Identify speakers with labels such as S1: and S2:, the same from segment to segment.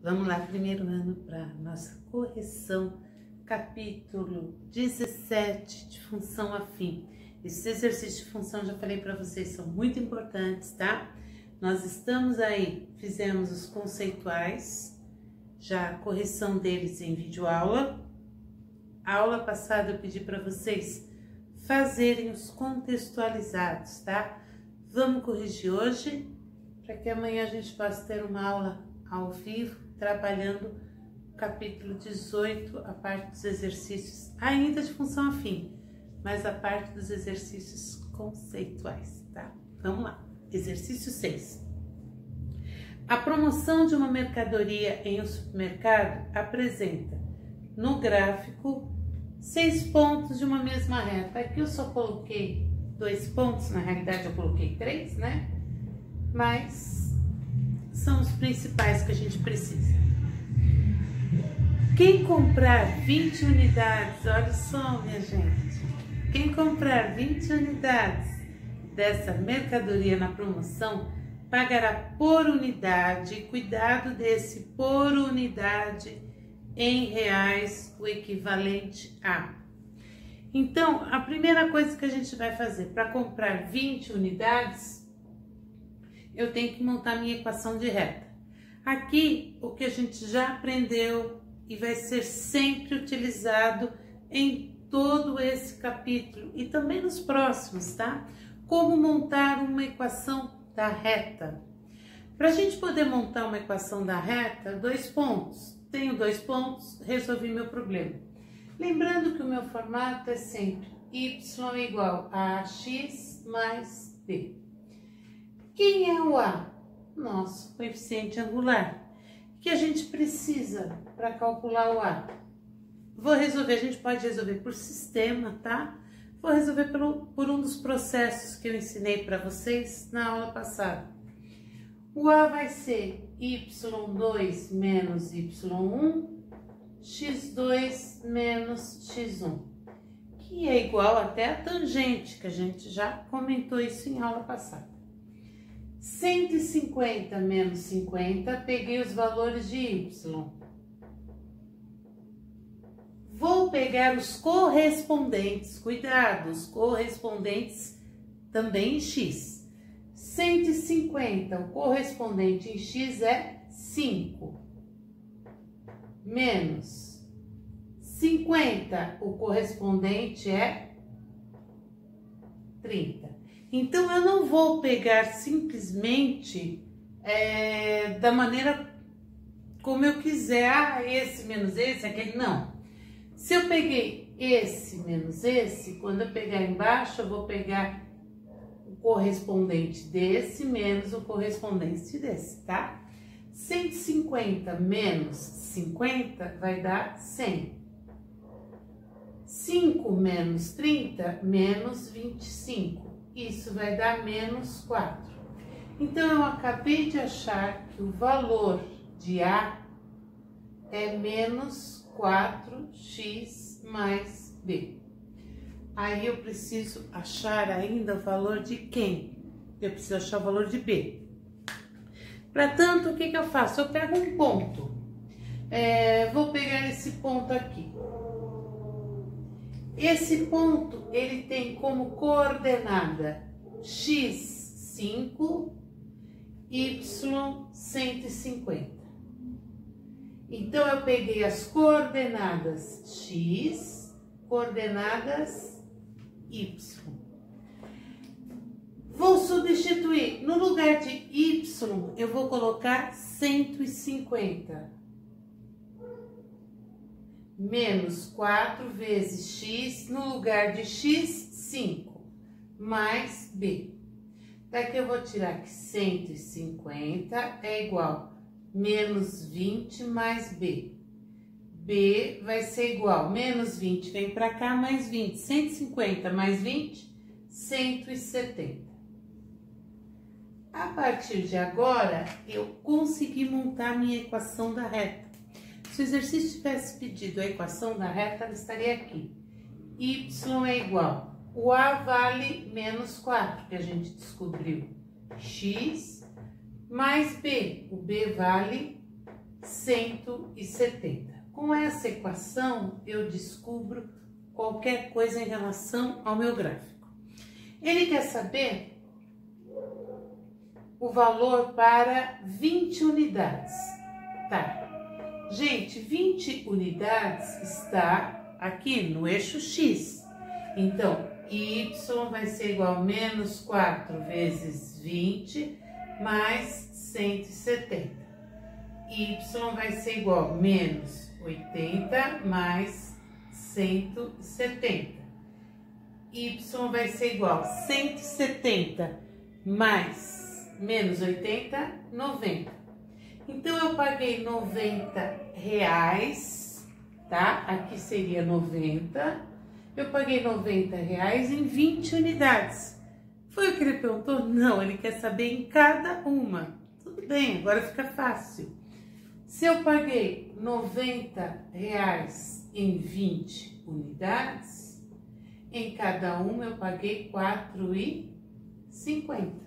S1: Vamos lá, primeiro ano para nossa correção, capítulo 17 de função afim. Esses exercícios de função, já falei para vocês, são muito importantes, tá? Nós estamos aí, fizemos os conceituais, já a correção deles em videoaula. A aula passada eu pedi para vocês fazerem os contextualizados, tá? Vamos corrigir hoje, para que amanhã a gente possa ter uma aula ao vivo, trabalhando o capítulo 18, a parte dos exercícios, ainda de função afim, mas a parte dos exercícios conceituais, tá? Vamos lá. Exercício 6. A promoção de uma mercadoria em um supermercado apresenta no gráfico 6 pontos de uma mesma reta. Aqui eu só coloquei 2 pontos, na realidade eu coloquei 3, né? Mas são os principais que a gente precisa. Quem comprar 20 unidades, olha só, minha gente, quem comprar 20 unidades dessa mercadoria na promoção, pagará por unidade, cuidado desse por unidade, em reais, o equivalente a. Então, a primeira coisa que a gente vai fazer para comprar 20 unidades, eu tenho que montar minha equação de reta. Aqui, o que a gente já aprendeu e vai ser sempre utilizado em todo esse capítulo e também nos próximos, tá? Como montar uma equação da reta. Para a gente poder montar uma equação da reta, 2 pontos. Tenho 2 pontos, resolvi meu problema. Lembrando que o meu formato é sempre y igual a x mais b. Quem é o a? Nosso coeficiente angular. O que a gente precisa para calcular o a? Vou resolver, a gente pode resolver por sistema, tá? Vou resolver por um dos processos que eu ensinei para vocês na aula passada. O a vai ser y2 menos y1, x2 menos x1, que é igual até a tangente, que a gente já comentou isso em aula passada. 150 menos 50, peguei os valores de y. Vou pegar os correspondentes, cuidado, os correspondentes também em x. 150, o correspondente em x é 5. Menos 50, o correspondente é 30. Então, eu não vou pegar simplesmente da maneira como eu quiser, esse menos esse, aquele, não. Se eu peguei esse menos esse, quando eu pegar embaixo, eu vou pegar o correspondente desse menos o correspondente desse, tá? 150 menos 50 vai dar 100. 5 menos 30 menos 25. Isso vai dar menos 4. Então, eu acabei de achar que o valor de A é menos 4x mais B. Aí, eu preciso achar ainda o valor de quem? Eu preciso achar o valor de B. Para tanto, o que eu faço? Eu pego um ponto. Vou pegar esse ponto aqui. Esse ponto, ele tem como coordenada x5, y150. Então, eu peguei as coordenadas x, coordenadas y. Vou substituir, no lugar de y, eu vou colocar 150. Menos 4 vezes x, no lugar de x, 5, mais b. Daqui eu vou tirar que 150 é igual a menos 20 mais b. b vai ser igual, menos 20 vem para cá, mais 20. 150 mais 20, 170. A partir de agora, eu consegui montar minha equação da reta. Se o exercício tivesse pedido a equação da reta, ela estaria aqui. Y é igual, o A vale menos 4, que a gente descobriu. X mais B, o B vale 170. Com essa equação, eu descubro qualquer coisa em relação ao meu gráfico. Ele quer saber o valor para 20 unidades. Tá. Gente, 20 unidades está aqui no eixo X. Então, y vai ser igual a menos 4 vezes 20 mais 170. Y vai ser igual a menos 80 mais 170. Y vai ser igual a 170 mais menos 80, 90. Então, eu paguei 90 reais, tá? Aqui seria 90. Eu paguei 90 reais em 20 unidades. Foi o que ele perguntou? Não, ele quer saber em cada uma. Tudo bem, agora fica fácil. Se eu paguei 90 reais em 20 unidades, em cada uma eu paguei 4,50.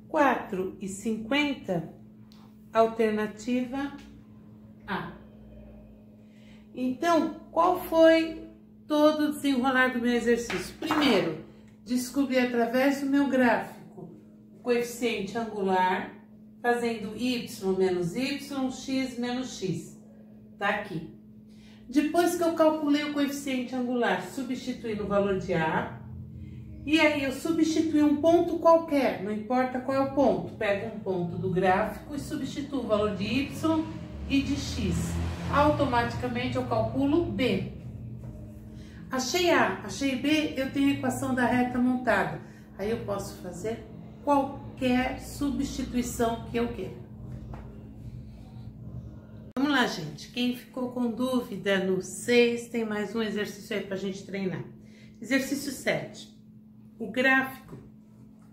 S1: 4,50, alternativa A. Então, qual foi todo o desenrolar do meu exercício? Primeiro, descobri através do meu gráfico o coeficiente angular, fazendo y menos y, x menos x. Tá aqui. Depois que eu calculei o coeficiente angular, substituí no valor de A, e aí eu substituí um ponto qualquer, não importa qual é o ponto, pego um ponto do gráfico e substituo o valor de y e de x. Automaticamente eu calculo B. Achei A, achei B, eu tenho a equação da reta montada. Aí eu posso fazer qualquer substituição que eu queira. Vamos lá, gente. Quem ficou com dúvida no 6, tem mais um exercício aí pra gente treinar. Exercício 7. O gráfico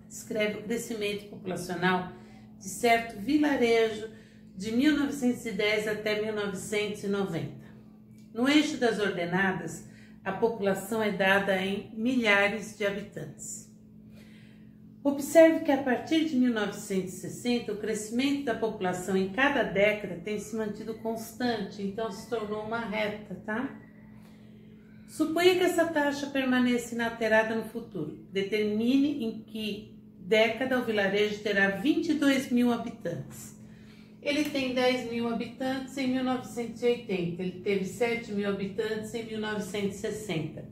S1: descreve o crescimento populacional de certo vilarejo de 1910 até 1990. No eixo das ordenadas, a população é dada em milhares de habitantes. Observe que a partir de 1960, o crescimento da população em cada década tem se mantido constante, então se tornou uma reta, tá? Suponha que essa taxa permaneça inalterada no futuro. Determine em que década o vilarejo terá 22 mil habitantes. Ele tem 10 mil habitantes em 1980, ele teve 7 mil habitantes em 1960.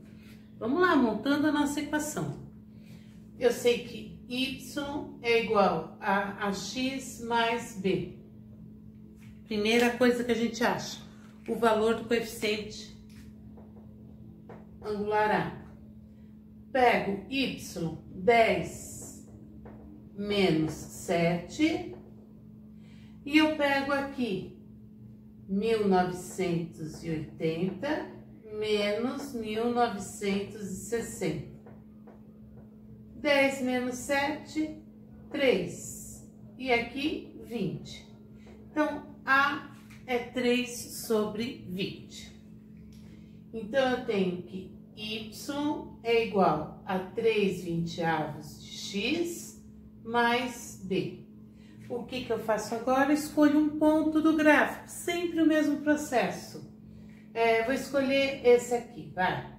S1: Vamos lá, montando a nossa equação. Eu sei que y é igual a x mais b. Primeira coisa que a gente acha, o valor do coeficiente angular A. Pego y, 10 menos 7, e eu pego aqui 1980 menos 1960. 10 menos 7, 3. E aqui, 20. Então, A é 3 sobre 20. Então, eu tenho que y é igual a 3/20 de x mais b. O que eu faço agora? Escolho um ponto do gráfico, sempre o mesmo processo. Vou escolher esse aqui, vai.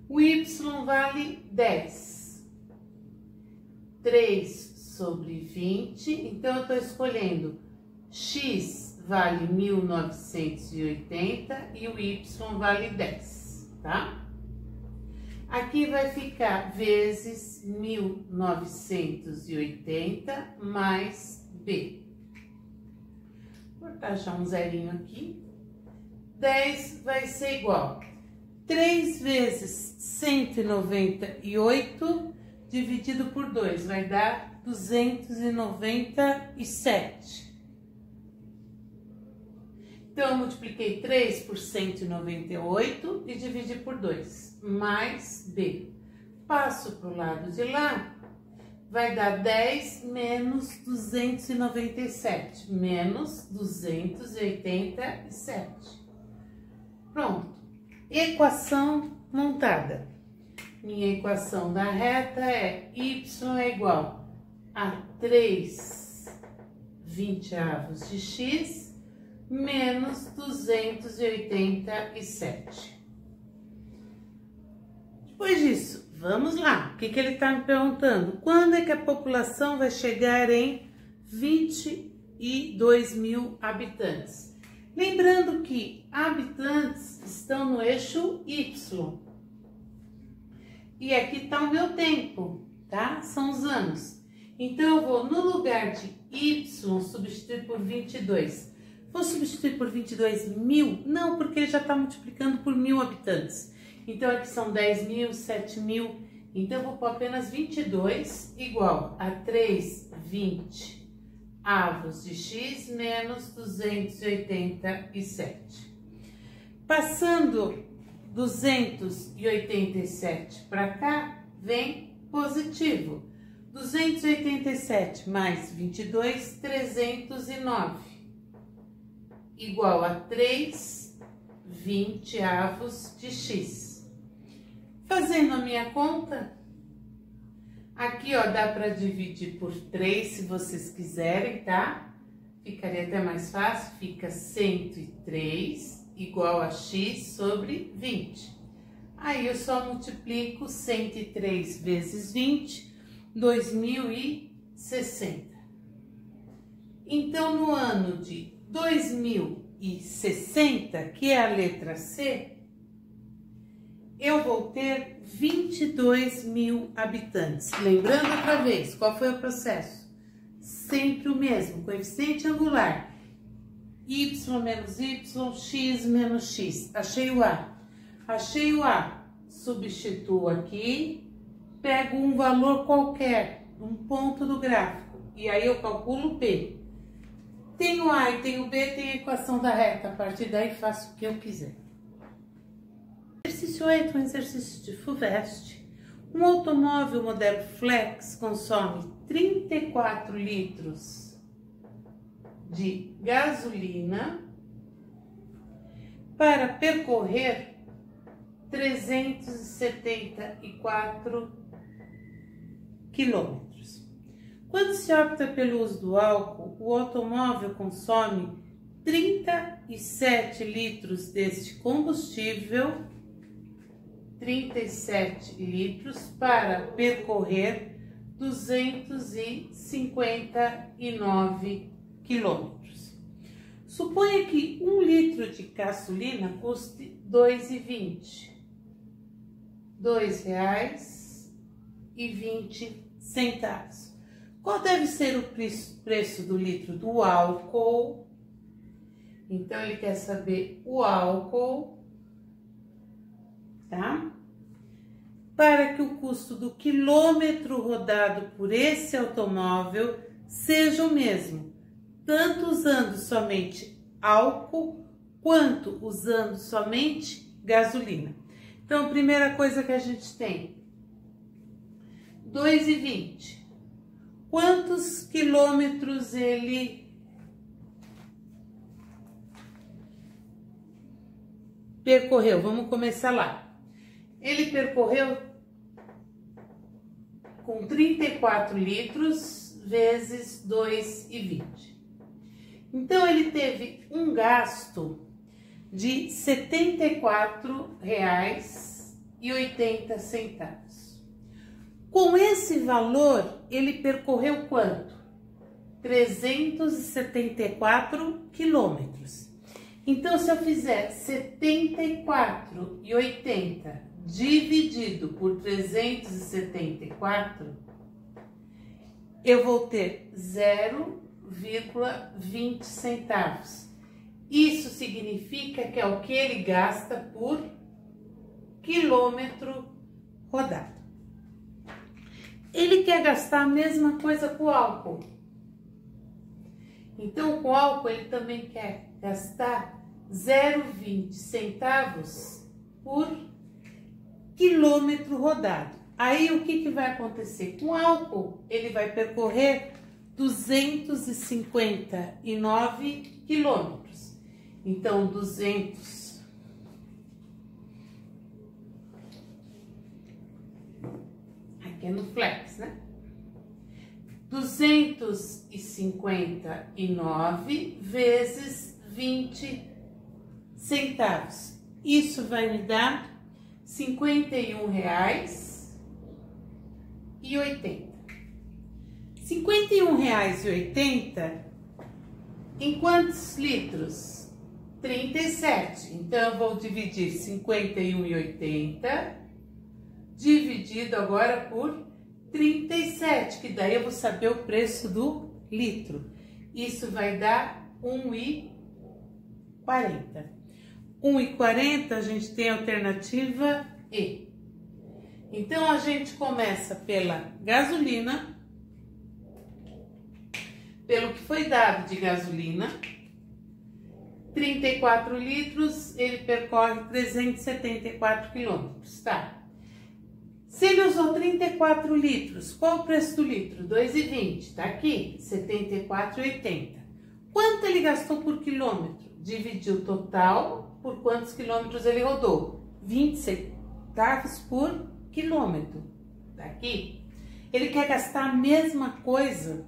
S1: O y vale 10. 3 sobre 20, então eu estou escolhendo x vale 1980 e o y vale 10, tá? Aqui vai ficar vezes 1980 mais b. Vou botar já um zerinho aqui. 10 vai ser igual a 3 vezes 198 dividido por 2, vai dar 297. Então, eu multipliquei 3 por 198 e dividi por 2, mais B. Passo para o lado de lá, vai dar 10 menos 297, menos 287. Pronto. Equação montada. Minha equação da reta é y é igual a 3/20 de x menos 287. Depois disso, vamos lá. O que ele está me perguntando? Quando é que a população vai chegar em 22 mil habitantes? Lembrando que habitantes estão no eixo Y. E aqui está o meu tempo, tá? São os anos. Então, eu vou, no lugar de Y, substituir por 22. Vou substituir por 22 mil? Não, porque ele já está multiplicando por 1000 habitantes. Então, aqui são 10 mil, 7 mil. Então, eu vou pôr apenas 22 igual a 3/20 avos de x menos 287. Passando 287 para cá, vem positivo. 287 mais 22, 309. Igual a 3/20 avos de x. Fazendo a minha conta, aqui ó, dá para dividir por 3 se vocês quiserem, tá? Ficaria até mais fácil, fica 103 igual a x sobre 20. Aí eu só multiplico 103 vezes 20, 2060. Então, no ano de 2060, que é a letra C, eu vou ter 22 mil habitantes. Lembrando outra vez, qual foi o processo? Sempre o mesmo, coeficiente angular. Y menos Y, X menos X. Achei o A. Achei o A. Substituo aqui, pego um valor qualquer, um ponto do gráfico. E aí eu calculo P. Tenho A e tenho B, tenho a equação da reta. A partir daí faço o que eu quiser. Exercício 8, um exercício de FUVEST. Um automóvel modelo Flex consome 34 litros de gasolina para percorrer 374 quilômetros. Quando se opta pelo uso do álcool, o automóvel consome 37 litros deste combustível, 37 litros para percorrer 259 quilômetros. Suponha que 1 litro de gasolina custe R$ 2,20. R$ 2,20. Qual deve ser o preço do litro do álcool? Então, ele quer saber o álcool, tá? Para que o custo do quilômetro rodado por esse automóvel seja o mesmo, tanto usando somente álcool, quanto usando somente gasolina. Então, a primeira coisa que a gente tem, 2,20. Quantos quilômetros ele percorreu? Vamos começar lá. Ele percorreu com 34 litros vezes 2,20. Então, ele teve um gasto de R$ 74,80. Com esse valor, ele percorreu quanto? 374 quilômetros. Então, se eu fizer 74,80 dividido por 374, eu vou ter 0,20 centavos. Isso significa que é o que ele gasta por quilômetro rodado. Ele quer gastar a mesma coisa com o álcool. Então, com o álcool, ele também quer gastar 0,20 centavos por quilômetro rodado. Aí, o que vai acontecer? Com o álcool, ele vai percorrer 259 quilômetros. Então, 200. Aqui é no Flex, né? 259 vezes 20 centavos. Isso vai me dar R$ 51,80. R$ 51,80 em quantos litros? 37. Então, eu vou dividir 51,80 dividido agora por 37, que daí eu vou saber o preço do litro. Isso vai dar R$ 1,40. R$ 1,40 a gente tem a alternativa E. Então, a gente começa pela gasolina, pelo que foi dado de gasolina, 34 litros, ele percorre 374 quilômetros, tá? Se ele usou 34 litros, qual o preço do litro? 2,20, tá aqui, 74,80. Quanto ele gastou por quilômetro? Dividiu o total por quantos quilômetros ele rodou? 20 centavos por quilômetro, tá aqui. Ele quer gastar a mesma coisa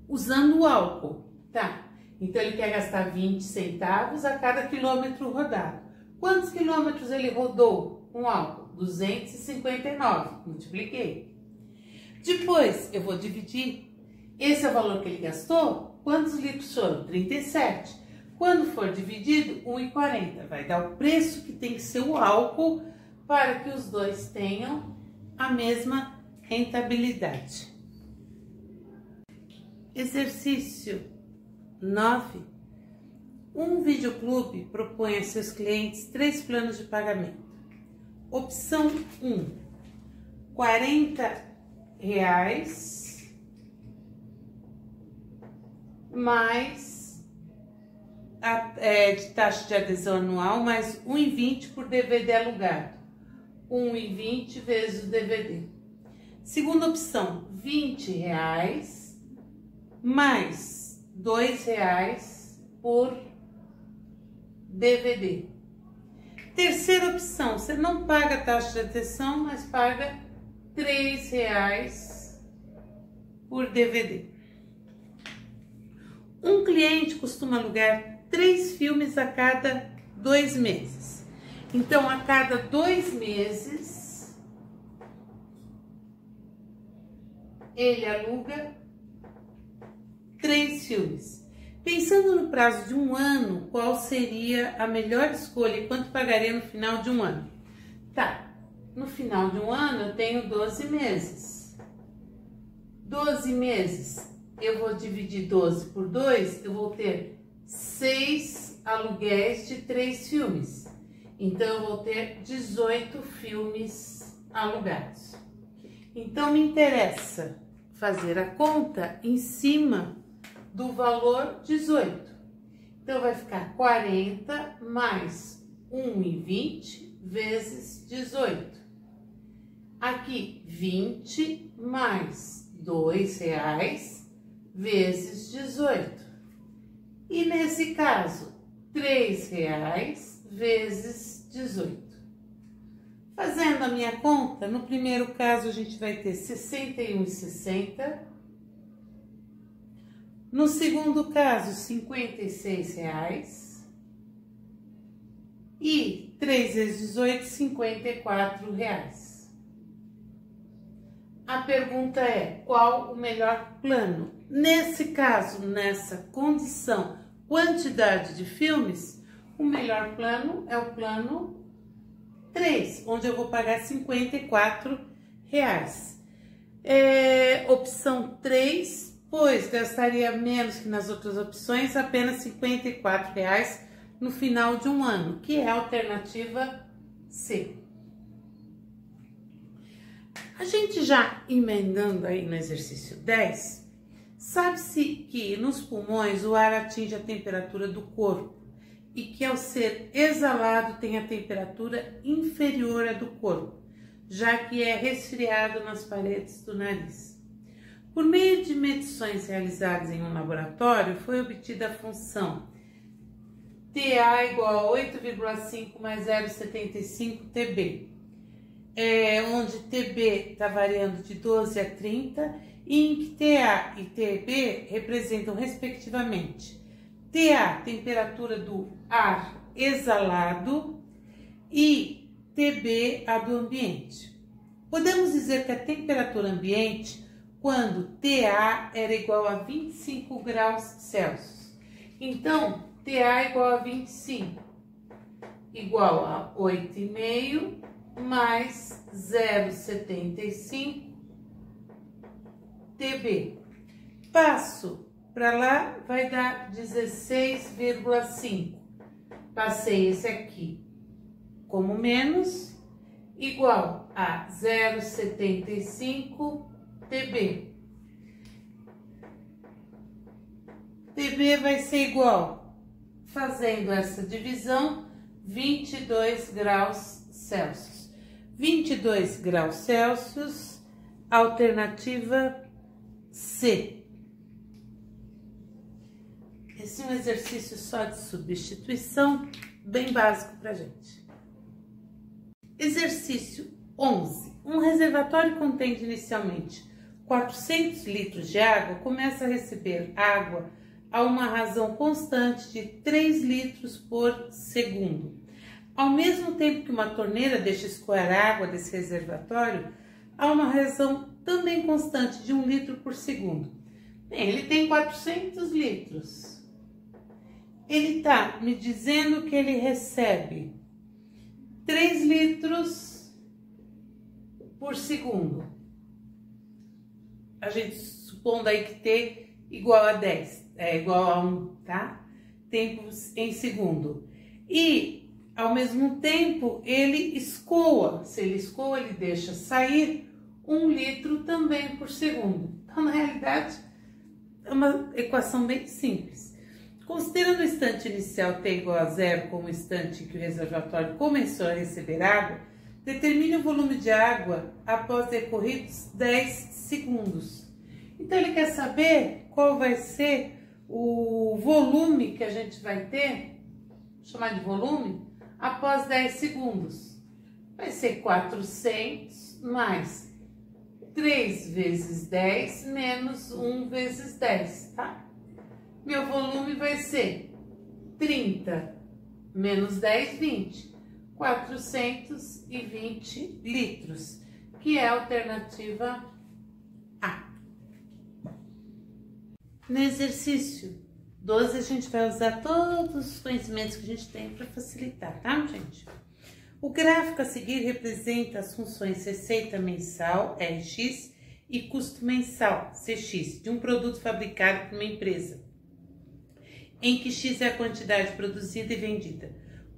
S1: usando o álcool, tá? Então, ele quer gastar 20 centavos a cada quilômetro rodado. Quantos quilômetros ele rodou com álcool? 259, multipliquei. Depois, eu vou dividir. Esse é o valor que ele gastou. Quantos litros foram? 37. Quando for dividido, 1,40. Vai dar o preço que tem que ser o álcool para que os dois tenham a mesma rentabilidade. Exercício 9. Um videoclube propõe a seus clientes 3 planos de pagamento. Opção 1, R$ 40 mais de taxa de adesão anual, mais R$ 1,20 por DVD alugado. R$ 1,20 vezes o DVD. Segunda opção, R$ 20 mais R$ 2 por DVD. Terceira opção, você não paga taxa de adesão, mas paga R$ 3 por DVD. Um cliente costuma alugar 3 filmes a cada 2 meses. Então, a cada 2 meses, ele aluga 3 filmes. Pensando no prazo de 1 ano, qual seria a melhor escolha e quanto pagaria no final de 1 ano? Tá, no final de 1 ano eu tenho 12 meses. 12 meses, eu vou dividir 12 por 2, eu vou ter 6 aluguéis de 3 filmes. Então, eu vou ter 18 filmes alugados. Então, me interessa fazer a conta em cima do valor 18. Então, vai ficar 40 mais 1,20 vezes 18. Aqui, 20 mais R$2 vezes 18. E nesse caso, R$3 vezes 18. Fazendo a minha conta, no primeiro caso a gente vai ter 61,60. No segundo caso, R$56. E 3 vezes 18, R$54. A pergunta é, qual o melhor plano? Nesse caso, nessa condição, quantidade de filmes, o melhor plano é o plano 3, onde eu vou pagar R$54. Opção 3, pois gastaria menos que nas outras opções, apenas R$54 no final de 1 ano, que é a alternativa C. A gente já emendando aí no exercício 10, sabe-se que nos pulmões o ar atinge a temperatura do corpo e que ao ser exalado tem a temperatura inferior à do corpo, já que é resfriado nas paredes do nariz. Por meio de medições realizadas em um laboratório, foi obtida a função TA igual a 8,5 mais 0,75 TB. Onde TB está variando de 12 a 30 e em que TA e TB representam respectivamente TA, temperatura do ar exalado, e TB, a do ambiente. Podemos dizer que a temperatura ambiente, quando TA era igual a 25 graus Celsius. Então, TA igual a 25, igual a 8,5 mais 0,75 TB. Passo para lá, vai dar 16,5. Passei esse aqui como menos, igual a 0,75 TB. TB vai ser igual, fazendo essa divisão, 22 graus Celsius. 22 graus Celsius, alternativa C. Esse é um exercício só de substituição, bem básico para a gente. Exercício 11. Um reservatório contendo inicialmente 400 litros de água começa a receber água a uma razão constante de 3 litros por segundo. Ao mesmo tempo que uma torneira deixa escoar água desse reservatório, há uma razão também constante de 1 litro por segundo. Bem, ele tem 400 litros. Ele está me dizendo que ele recebe 3 litros por segundo. A gente supondo aí que T igual a 10, é igual a 1, tá? Tempos em segundo. E, ao mesmo tempo, ele escoa. Se ele escoa, ele deixa sair 1 litro também por segundo. Então, na realidade, é uma equação bem simples. Considerando o instante inicial T igual a 0 como o instante em que o reservatório começou a receber água, determine o volume de água após decorridos 10 segundos. Então, ele quer saber qual vai ser o volume que a gente vai ter, vou chamar de volume, após 10 segundos. Vai ser 400 mais 3 vezes 10 menos 1 vezes 10, tá? Meu volume vai ser 30 menos 10, 20. 420 litros, que é a alternativa A. No exercício 12, a gente vai usar todos os conhecimentos que a gente tem para facilitar, tá, gente? O gráfico a seguir representa as funções receita mensal, RX, e custo mensal, CX, de um produto fabricado por uma empresa, em que X é a quantidade produzida e vendida.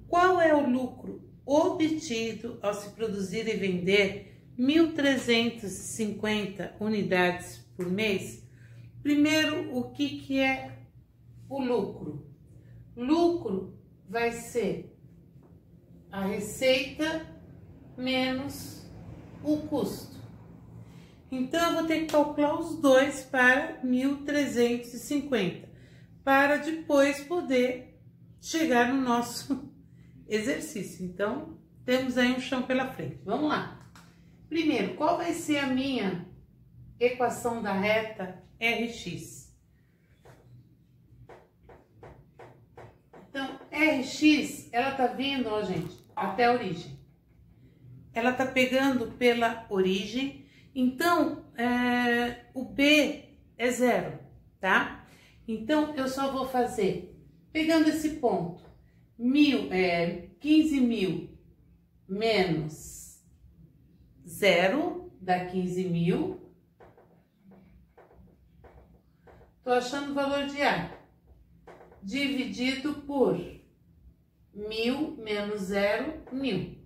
S1: Qual é o lucro obtido ao se produzir e vender 1.350 unidades por mês? Primeiro, o que é o lucro? Lucro vai ser a receita menos o custo. Então, eu vou ter que calcular os dois para 1.350, para depois poder chegar no nosso exercício. Então, temos aí um chão pela frente. Vamos lá. Primeiro, qual vai ser a minha equação da reta RX? Então, RX, ela tá vindo, ó, gente, até a origem. Ela tá pegando pela origem. Então, o B é 0, tá? Então, eu só vou fazer, pegando esse ponto, 15.000 menos 0, dá 15.000. Tô achando o valor de A. Dividido por 1.000 menos 0, 1.000.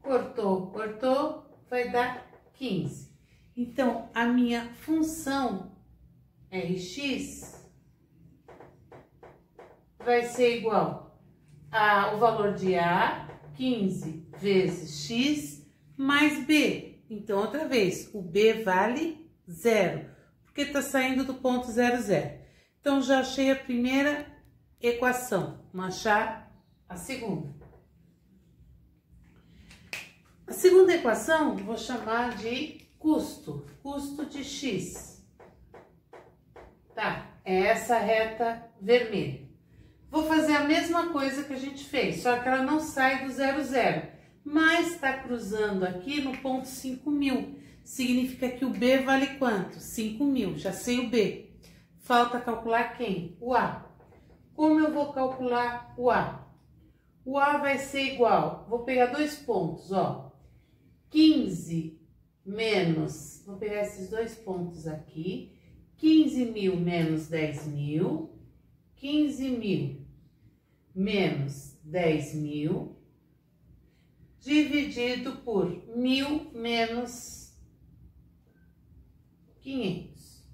S1: Cortou, cortou, vai dar 15. Então, a minha função RX vai ser igual ao valor de A, 15 vezes X, mais B. Então, outra vez, o B vale 0, porque está saindo do ponto 0, 0. Então, já achei a primeira equação. Vamos achar a segunda. A segunda equação, vou chamar de custo. Custo de X. Tá, é essa reta vermelha. Vou fazer a mesma coisa que a gente fez, só que ela não sai do 0, 0, mas está cruzando aqui no ponto 5.000. Significa que o B vale quanto? 5.000, já sei o B. Falta calcular quem? O A. Como eu vou calcular o A? O A vai ser igual, vou pegar dois pontos, ó. 15 menos, vou pegar esses dois pontos aqui. 15.000 menos 10.000. 15.000 menos 10.000 dividido por 1.000 menos 500.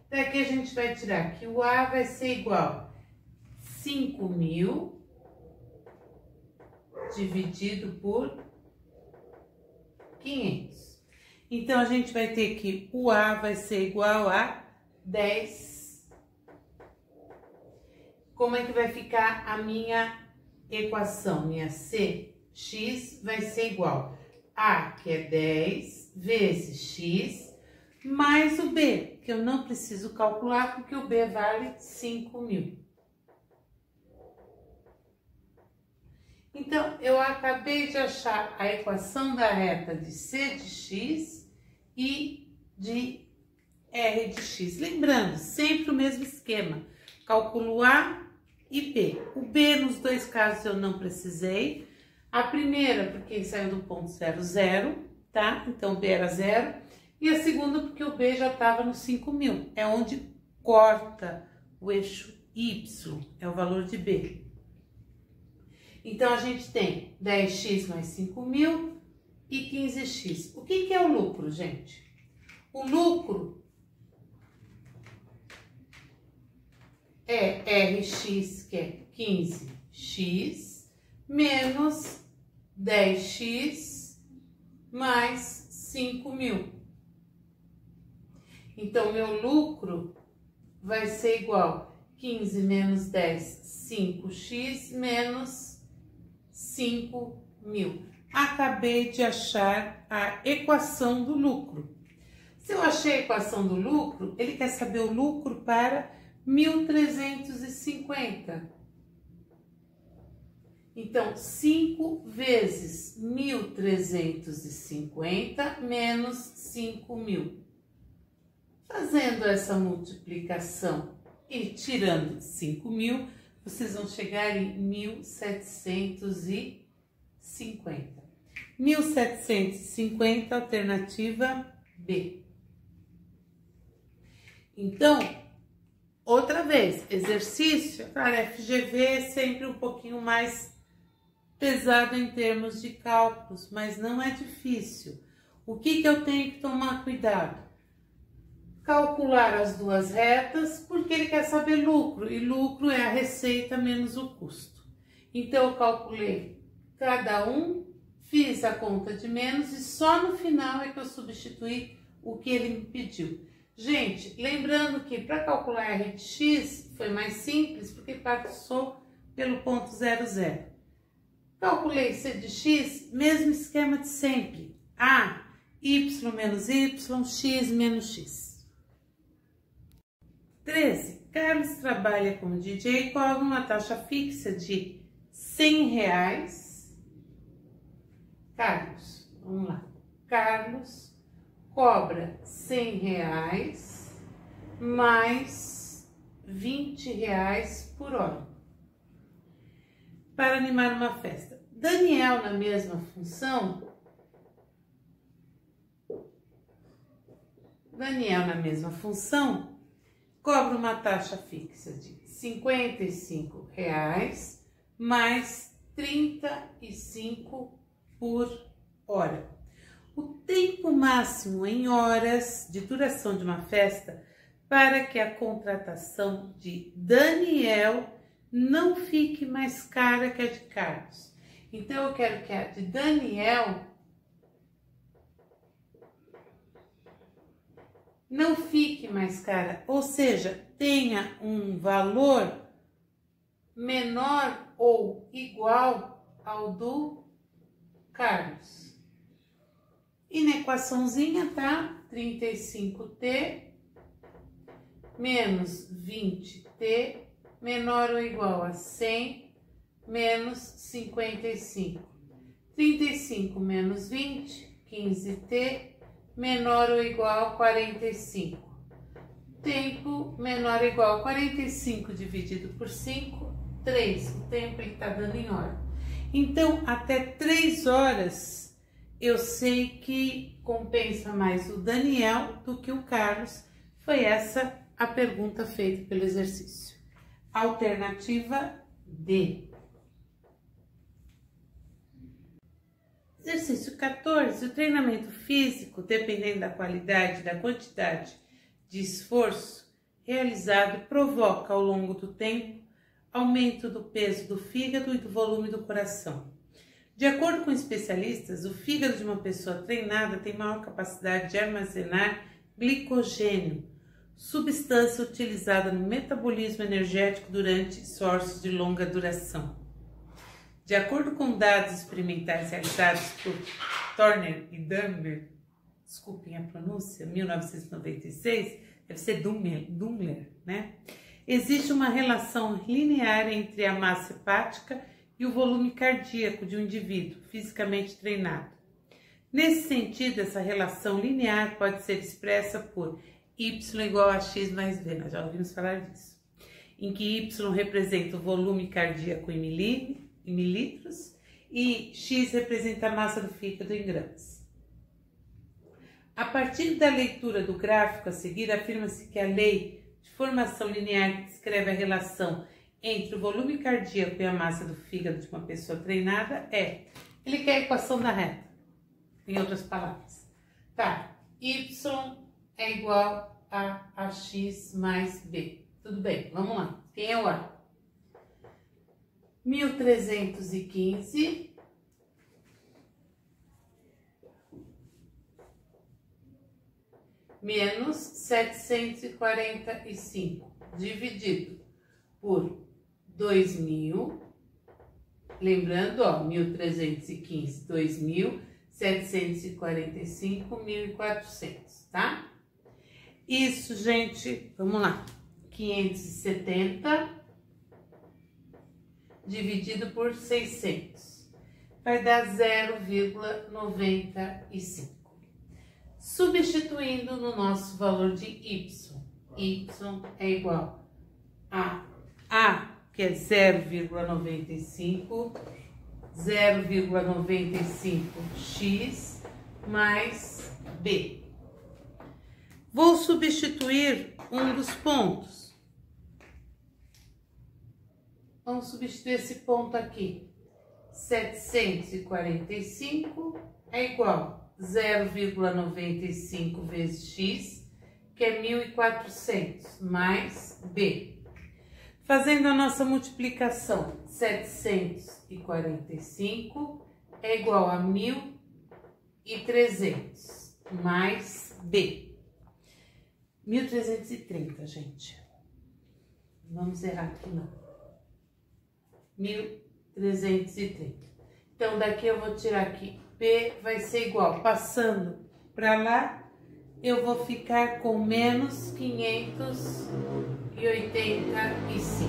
S1: Daqui a gente vai tirar que o A vai ser igual a 5.000 dividido por 500. Então, a gente vai ter que o A vai ser igual a 10. Como é que vai ficar a minha equação? Minha CX vai ser igual a, que é 10, vezes x, mais o B, que eu não preciso calcular, porque o B vale 5.000. Então, eu acabei de achar a equação da reta de C de x e de R de x. Lembrando, sempre o mesmo esquema. Calculo A e B. O B, nos dois casos, eu não precisei. A primeira, porque saiu do ponto 0, 0, tá? Então, B era 0. E a segunda, porque o B já estava no 5.000. É onde corta o eixo Y, é o valor de B. Então, a gente tem 10x mais 5.000 e 15x. O que é o lucro, gente? O lucro é Rx, que é 15x, menos 10x mais 5.000. Então, meu lucro vai ser igual a 15 menos 10, 5x, menos 5.000. Acabei de achar a equação do lucro. Se eu achei a equação do lucro, ele quer saber o lucro para 1.350. Então, 5 vezes 1.350 menos 5.000. Fazendo essa multiplicação e tirando 5.000, vocês vão chegar em 1.750. 1.750, alternativa B. Então, outra vez, exercício, cara, FGV é sempre um pouquinho mais pesado em termos de cálculos, mas não é difícil. O que eu tenho que tomar cuidado? Calcular as duas retas, porque ele quer saber lucro, e lucro é a receita menos o custo. Então, eu calculei cada um, fiz a conta de menos e só no final é que eu substituí o que ele me pediu. Gente, lembrando que para calcular R de x foi mais simples, porque passou pelo ponto 0, 0. Calculei C de x, mesmo esquema de sempre. A, y menos y, x menos x. 13. Carlos trabalha como DJ e cobra uma taxa fixa de R$100. Carlos, vamos lá. Carlos cobra R$100 mais R$20 por hora para animar uma festa. Daniel, na mesma função, cobra uma taxa fixa de R$55 mais 35 por hora. O tempo máximo em horas de duração de uma festa para que a contratação de Daniel não fique mais cara que a de Carlos. Então, eu quero que a de Daniel não fique mais cara, ou seja, tenha um valor menor ou igual ao do Carlos. E na equaçãozinha tá 35T menos 20T menor ou igual a 100 menos 55. 35 menos 20, 15T menor ou igual a 45. Tempo menor ou igual a 45 dividido por 5, 3. O tempo ele está dando em hora. Então, até 3 horas, eu sei que compensa mais o Daniel do que o Carlos. Foi essa a pergunta feita pelo exercício. Alternativa D. Exercício 14. O treinamento físico, dependendo da qualidade e da quantidade de esforço realizado, provoca ao longo do tempo aumento do peso do fígado e do volume do coração. De acordo com especialistas, o fígado de uma pessoa treinada tem maior capacidade de armazenar glicogênio, substância utilizada no metabolismo energético durante esforços de longa duração. De acordo com dados experimentais realizados por Turner e Dumler, desculpem a pronúncia, 1996, deve ser Dumler, né? Existe uma relação linear entre a massa hepática e o volume cardíaco de um indivíduo fisicamente treinado. Nesse sentido, essa relação linear pode ser expressa por Y igual a X mais V, nós já ouvimos falar disso, em que Y representa o volume cardíaco em mililitros e X representa a massa do fígado em gramas. A partir da leitura do gráfico a seguir, afirma-se que a lei de formação linear que descreve a relação entre o volume cardíaco e a massa do fígado de uma pessoa treinada ele quer a equação da reta, em outras palavras. Tá, Y é igual a AX mais B. Tudo bem, vamos lá. Quem é o A? 1315 menos 745 dividido por 2000, lembrando, ó, 1315, 2000, 745, 1400, tá? Isso, gente, vamos lá, 570 dividido por 600, vai dar 0,95. Substituindo no nosso valor de y é igual a que é 0,95, 0,95x mais b. Vou substituir um dos pontos. Vamos substituir esse ponto aqui. 745 é igual a 0,95 vezes x, que é 1.400, mais b. Fazendo a nossa multiplicação, 745 é igual a 1.300, mais b. 1.330, gente. Vamos errar aqui, não. 1.330. Então, daqui eu vou tirar aqui. P vai ser igual, passando para lá, eu vou ficar com menos 585.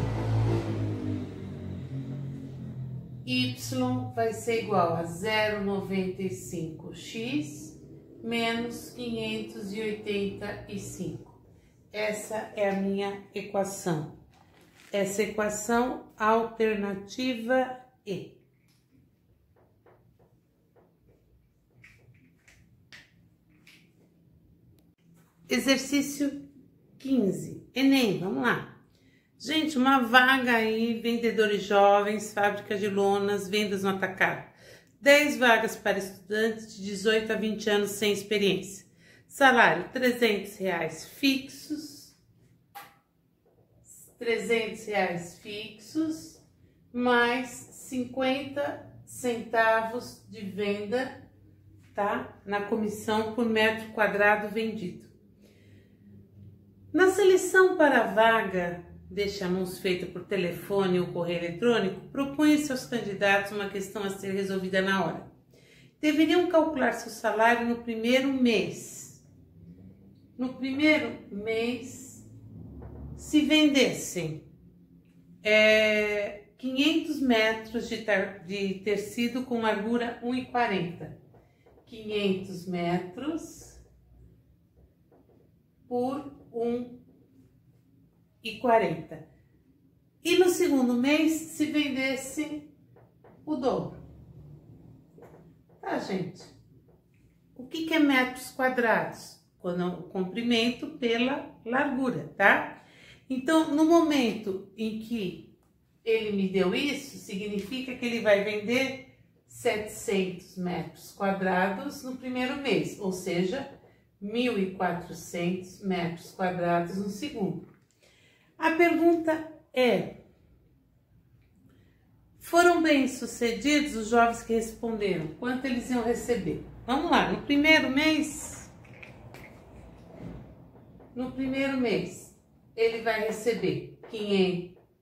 S1: Y vai ser igual a 0,95x menos 585. Essa é a minha equação. Essa equação alternativa E. Exercício 15, Enem, vamos lá. Gente, uma vaga aí, vendedores jovens, fábrica de lonas, vendas no atacado. 10 vagas para estudantes de 18 a 20 anos sem experiência. Salário, R$300 fixos. R$300 fixos, mais 50 centavos de venda, tá? Na comissão por metro quadrado vendido. Na seleção para a vaga deste anúncio feita por telefone ou correio eletrônico, propõe-se aos candidatos uma questão a ser resolvida na hora. Deveriam calcular seu salário no primeiro mês. No primeiro mês Se vendessem 500 metros de tecido com largura 1,40, 500 metros por 1,40. E no segundo mês, se vendesse o dobro. Tá, gente? O que é metros quadrados? Quando o comprimento pela largura, tá? Então, no momento em que ele me deu isso, significa que ele vai vender 700 metros quadrados no primeiro mês, ou seja, 1.400 metros quadrados no segundo. A pergunta é: foram bem-sucedidos os jovens que responderam? Quanto eles iam receber? Vamos lá, no primeiro mês, ele vai receber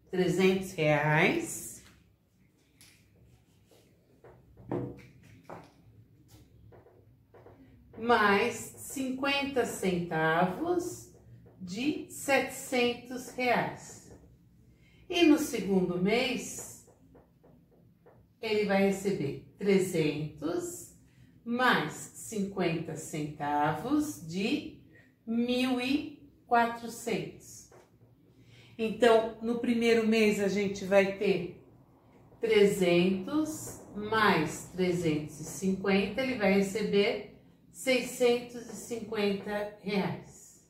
S1: 300 reais, mais 50 centavos de 700 reais. E no segundo mês, ele vai receber 300 mais 50 centavos de 1.400. Então, no primeiro mês, a gente vai ter 300 mais 350, ele vai receber 650 reais.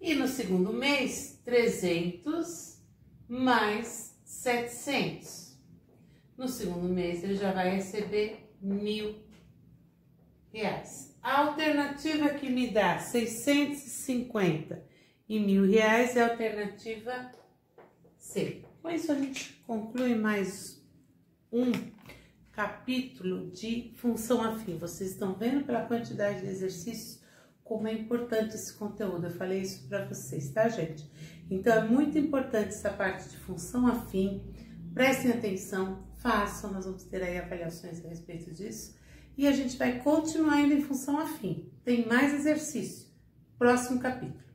S1: E no segundo mês, 300 mais 700. No segundo mês, ele já vai receber 1.000 reais. A alternativa que me dá 650 e 1.000 reais é a alternativa C. Com isso, a gente conclui mais um capítulo de função afim. Vocês estão vendo pela quantidade de exercícios como é importante esse conteúdo. Eu falei isso para vocês, tá, gente? Então, é muito importante essa parte de função afim. Prestem atenção, façam, nós vamos ter aí avaliações a respeito disso. E a gente vai continuar indo em função afim. Tem mais exercício. Próximo capítulo.